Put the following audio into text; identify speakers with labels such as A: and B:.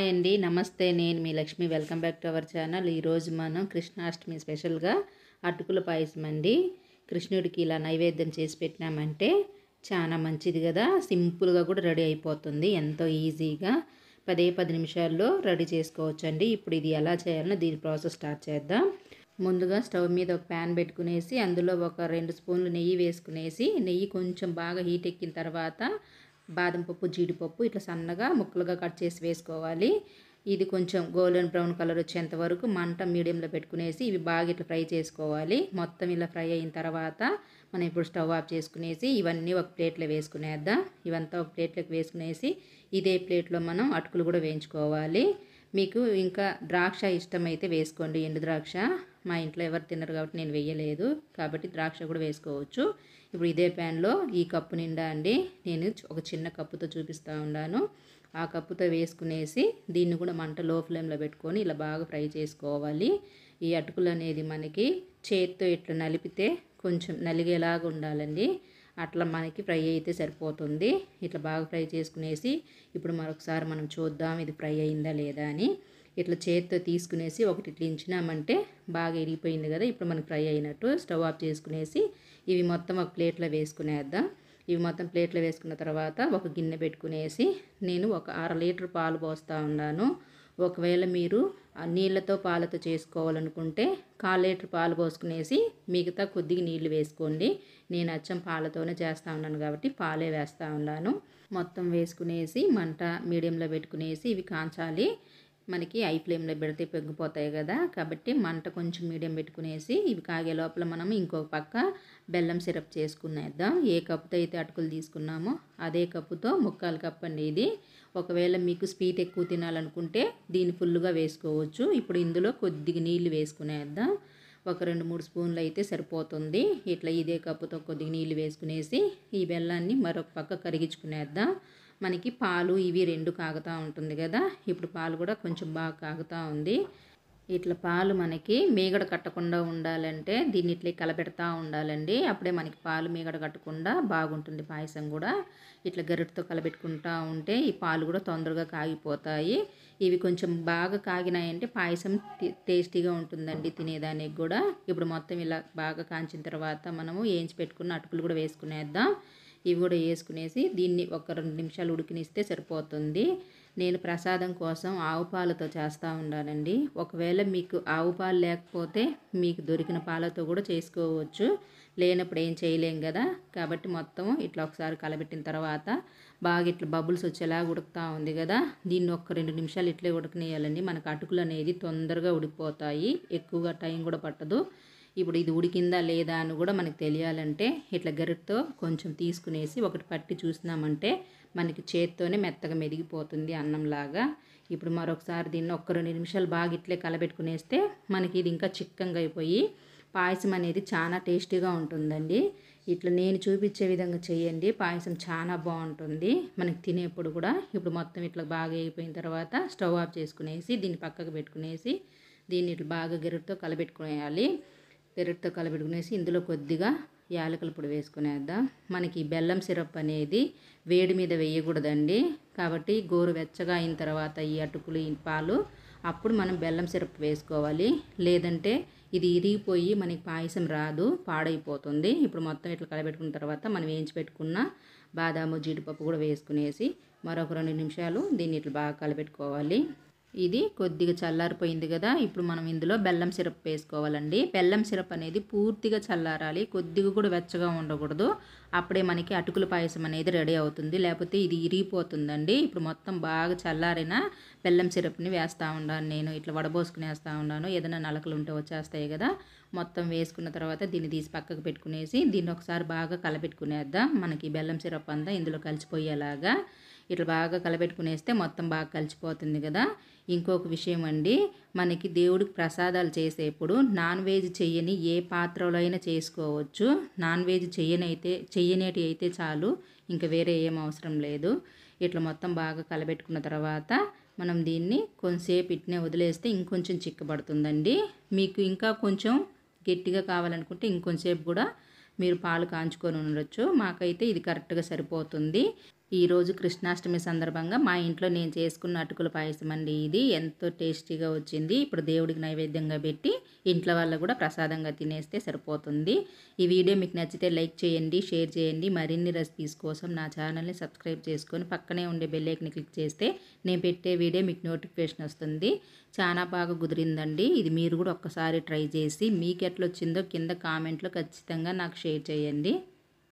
A: Hi అండి, నమస్తే. నేను మీ Lakshmi. Welcome back to our channel. ఈరోజు మనం కృష్ణాష్టమి స్పెషల్గా అటుకుల పాయసం అండి. కృష్ణుడికి ఇలా నైవేద్యం చేసి పెట్టినామంటే చాలా మంచిది కదా. సింపుల్గా కూడా రెడీ అయిపోతుంది, ఎంతో ఈజీగా 10 నిమిషాల్లో రెడీ చేసుకోవచ్చు అండి. ఇప్పుడు ఇది ఎలా చేయాలో దీని ప్రాసెస్ స్టార్ట్ చేద్దాం. ముందుగా స్టవ్ మీద ఒక ప్యాన్ పెట్టుకునేసి అందులో ఒక 2 స్పూన్లు నెయ్యి వేసుకునేసి, నెయ్యి కొంచెం బాగా హీట్ ఎక్కిన తర్వాత బాదం పప్పు, జీడిపప్పు ఇట్లా సన్నగా ముక్కలుగా కట్ చేసి వేసుకోవాలి. ఇది కొంచెం గోల్డెన్ బ్రౌన్ కలర్ వచ్చేంత వరకు మంట మీడియంలో పెట్టుకునేసి ఇవి బాగా ఇట్లా ఫ్రై చేసుకోవాలి. మొత్తం ఇలా ఫ్రై అయిన తర్వాత మనం ఇప్పుడు స్టవ్ ఆఫ్ చేసుకునేసి ఇవన్నీ ఒక ప్లేట్లో వేసుకునేద్దాం. ఇవంతా ఒక ప్లేట్లోకి వేసుకునేసి ఇదే ప్లేట్లో మనం అటుకులు కూడా వేయించుకోవాలి. మీకు ఇంకా ద్రాక్ష ఇష్టమైతే వేసుకోండి, ఎండు ద్రాక్ష. మా ఇంట్లో ఎవరు తినరు కాబట్టి నేను వేయలేదు, కాబట్టి ద్రాక్ష కూడా వేసుకోవచ్చు. ఇప్పుడు ఇదే ప్యాన్లో ఈ కప్పు నిండా అండి, నేను ఒక చిన్న కప్పుతో చూపిస్తూ ఉన్నాను. ఆ కప్పుతో వేసుకునేసి దీన్ని కూడా మంట లో ఫ్లేమ్లో పెట్టుకొని ఇలా బాగా ఫ్రై చేసుకోవాలి. ఈ అటుకులు అనేది మనకి చేత్తో ఇట్లా నలిపితే కొంచెం నలిగేలాగా ఉండాలండి. అట్లా మనకి ఫ్రై అయితే సరిపోతుంది. ఇట్లా బాగా ఫ్రై చేసుకునేసి ఇప్పుడు మరొకసారి మనం చూద్దాం ఇది ఫ్రై అయిందా లేదా అని. ఇట్లా చేత్తో తీసుకునేసి ఒకటి ఇట్లా ఇంచినామంటే బాగా ఇరిగిపోయింది కదా. ఇప్పుడు మనకి ఫ్రై అయినట్టు. స్టవ్ ఆఫ్ చేసుకునేసి ఇవి మొత్తం ఒక ప్లేట్లో వేసుకునేద్దాం. ఇవి మొత్తం ప్లేట్లో వేసుకున్న తర్వాత ఒక గిన్నె పెట్టుకునేసి నేను ఒక 1/2 లీటర్ పాలు పోస్తూ ఉన్నాను. ఒకవేళ మీరు నీళ్ళతో పాలతో చేసుకోవాలనుకుంటే 1/4 లీటర్ పాలు పోసుకునేసి మిగతా కొద్దిగా నీళ్లు వేసుకోండి. నేను అచ్చం పాలతోనే చేస్తూ ఉన్నాను కాబట్టి పాలే వేస్తూ ఉన్నాను. మొత్తం వేసుకునేసి మంట మీడియంలో పెట్టుకునేసి ఇవి కాంచాలి. మనకి ఐ ఫ్లేమ్లో పెడితే పెగ్గిపోతాయి కదా, కాబట్టి మంట కొంచెం మీడియం పెట్టుకునేసి ఇవి కాగే లోపల మనం ఇంకొక పక్క బెల్లం సిరప్ చేసుకునేద్దాం. ఏ కప్పుతో అయితే అటుకులు తీసుకున్నామో అదే కప్పుతో 3/4 కప్ అండి ఇది. ఒకవేళ మీకు స్వీట్ ఎక్కువ తినాలనుకుంటే దీన్ని ఫుల్గా వేసుకోవచ్చు. ఇప్పుడు ఇందులో కొద్దిగా నీళ్లు వేసుకునేద్దాం. ఒక 2-3 స్పూన్లు అయితే సరిపోతుంది. ఇట్లా ఇదే కప్పుతో కొద్దిగా నీళ్ళు వేసుకునేసి ఈ బెల్లాన్ని మరొక పక్క కరిగించుకునేద్దాం. మనకి పాలు ఇవి 2 కాగుతూ ఉంటుంది కదా. ఇప్పుడు పాలు కూడా కొంచెం బాగా కాగుతూ ఉంది. ఇట్లా పాలు మనకి మీగడ కట్టకుండా ఉండాలంటే దీన్ని ఇట్లా కలపెడతా ఉండాలండి. అప్పుడే మనకి పాలు మీగడ కట్టకుండా బాగుంటుంది పాయసం కూడా. ఇట్లా గరిటతో కలబెట్టుకుంటూ ఉంటే ఈ పాలు కూడా తొందరగా కాగిపోతాయి. ఇవి కొంచెం బాగా కాగినాయంటే పాయసం టేస్టీగా ఉంటుందండి తినేదానికి కూడా. ఇప్పుడు మొత్తం ఇలా బాగా కాంచిన తర్వాత మనము వేయించి పెట్టుకున్న అటుకులు కూడా వేసుకునేద్దాం. ఇవి కూడా వేసుకునేసి దీన్ని ఒక 2 నిమిషాలు ఉడికినిస్తే సరిపోతుంది. నేను ప్రసాదం కోసం ఆవు పాలతో చేస్తూ ఉన్నానండి. ఒకవేళ మీకు ఆవు పాలు లేకపోతే మీకు దొరికిన పాలతో కూడా చేసుకోవచ్చు. లేనప్పుడు ఏం చేయలేం కదా, కాబట్టి మొత్తం ఇట్లా ఒకసారి కలబెట్టిన తర్వాత బాగా ఇట్లా బబుల్స్ వచ్చేలాగా ఉడుకుతూ ఉంది కదా. దీన్ని ఒక 2 నిమిషాలు ఇట్లే ఉడకనేయాలండి. మనకు అటుకులు అనేది తొందరగా ఉడికిపోతాయి, ఎక్కువగా టైం కూడా పట్టదు. ఇప్పుడు ఇది ఉడికిందా లేదా అని కూడా మనకు తెలియాలంటే ఇట్లా గరిటతో కొంచెం తీసుకునేసి ఒకటి పట్టి చూసినామంటే మనకి చేత్తోనే మెత్తగా మెదిగిపోతుంది అన్నంలాగా. ఇప్పుడు మరొకసారి దీన్ని ఒక 2 నిమిషాలు బాగా ఇట్లే కలబెట్టుకునేస్తే మనకి ఇది ఇంకా చిక్కంగా అయిపోయి పాయసం అనేది చాలా టేస్టీగా ఉంటుందండి. ఇట్లా నేను చూపించే విధంగా చేయండి, పాయసం చాలా బాగుంటుంది మనకి తినేప్పుడు కూడా. ఇప్పుడు మొత్తం ఇట్లా బాగా అయిపోయిన తర్వాత స్టవ్ ఆఫ్ చేసుకునేసి దీన్ని పక్కకు పెట్టుకునేసి దీన్ని ఇట్లా బాగా గరిటతో కలబెట్టుకునేయాలి. గరిటతో కలబెట్టుకునేసి ఇందులో కొద్దిగా యాలకుల పొడి వేసుకునేద్దాం. మనకి బెల్లం సిరప్ అనేది వేడి మీద వేయకూడదండి, కాబట్టి గోరువెచ్చగా అయిన తర్వాత ఈ అటుకులు ఈ పాలు అప్పుడు మనం బెల్లం సిరప్ వేసుకోవాలి. లేదంటే ఇది ఇరిగిపోయి మనకి పాయసం రాదు, పాడైపోతుంది. ఇప్పుడు మొత్తం ఇట్లా కలబెట్టుకున్న తర్వాత మనం వేయించి పెట్టుకున్న బాదాము, జీడిపప్పు కూడా వేసుకునేసి మరొక 2 నిమిషాలు దీన్ని ఇట్లా బాగా కలబెట్టుకోవాలి. ఇది కొద్దిగా చల్లారిపోయింది కదా. ఇప్పుడు మనం ఇందులో బెల్లం సిరప్ వేసుకోవాలండి. బెల్లం సిరప్ అనేది పూర్తిగా చల్లారాలి, కొద్దిగా కూడా వెచ్చగా ఉండకూడదు. అప్పుడే మనకి అటుకుల పాయసం అనేది రెడీ అవుతుంది, లేకపోతే ఇది ఇరిగిపోతుందండి. ఇప్పుడు మొత్తం బాగా చల్లారిన బెల్లం సిరప్ని వేస్తూ ఉన్నాను నేను. ఇట్లా వడబోసుకుని వేస్తూ ఉన్నాను, ఏదైనా నలకలు ఉంటే వచ్చేస్తాయి కదా. మొత్తం వేసుకున్న తర్వాత దీన్ని తీసి పక్కకు పెట్టుకునేసి దీన్ని ఒకసారి బాగా కలపెట్టుకునేద్దాం. మనకి బెల్లం సిరప్ అంతా ఇందులో కలిసిపోయేలాగా ఇట్లా బాగా కలపెట్టుకునేస్తే మొత్తం బాగా కలిసిపోతుంది కదా. ఇంకొక విషయం అండి, మనకి దేవుడికి ప్రసాదాలు చేసేప్పుడు నాన్ వెజ్ చెయ్యని ఏ పాత్రలో అయినా చేసుకోవచ్చు. నాన్ వెజ్ చెయ్యనేటి అయితే చాలు, ఇంకా వేరే ఏం అవసరం లేదు. ఇట్లా మొత్తం బాగా కలబెట్టుకున్న తర్వాత మనం దీన్ని కొంచెంసేపు ఇట్నే వదిలేస్తే ఇంకొంచెం చిక్కబడుతుందండి. మీకు ఇంకా కొంచెం గట్టిగా కావాలనుకుంటే ఇంకొంచెంసేపు కూడా మీరు పాలు కాంచుకొని ఉండొచ్చు. మాకైతే ఇది కరెక్ట్గా సరిపోతుంది. ఈరోజు కృష్ణాష్టమి సందర్భంగా మా ఇంట్లో నేను చేసుకున్న అటుకుల పాయసం అండి. ఇది ఎంతో టేస్టీగా వచ్చింది. ఇప్పుడు దేవుడికి నైవేద్యంగా పెట్టి ఇంట్లో వాళ్ళు కూడా ప్రసాదంగా తినేస్తే సరిపోతుంది. ఈ వీడియో మీకు నచ్చితే లైక్ చేయండి, షేర్ చేయండి. మరిన్ని రెసిపీస్ కోసం నా ఛానల్ని సబ్స్క్రైబ్ చేసుకొని పక్కనే ఉండే బెల్ ఐకాన్ని క్లిక్ చేస్తే నేను పెట్టే వీడియో మీకు నోటిఫికేషన్ వస్తుంది. చాలా బాగా కుదిరిందండి. ఇది మీరు కూడా ఒక్కసారి ట్రై చేసి మీకు ఎట్లా వచ్చిందో కింద కామెంట్లో ఖచ్చితంగా నాకు షేర్ చేయండి.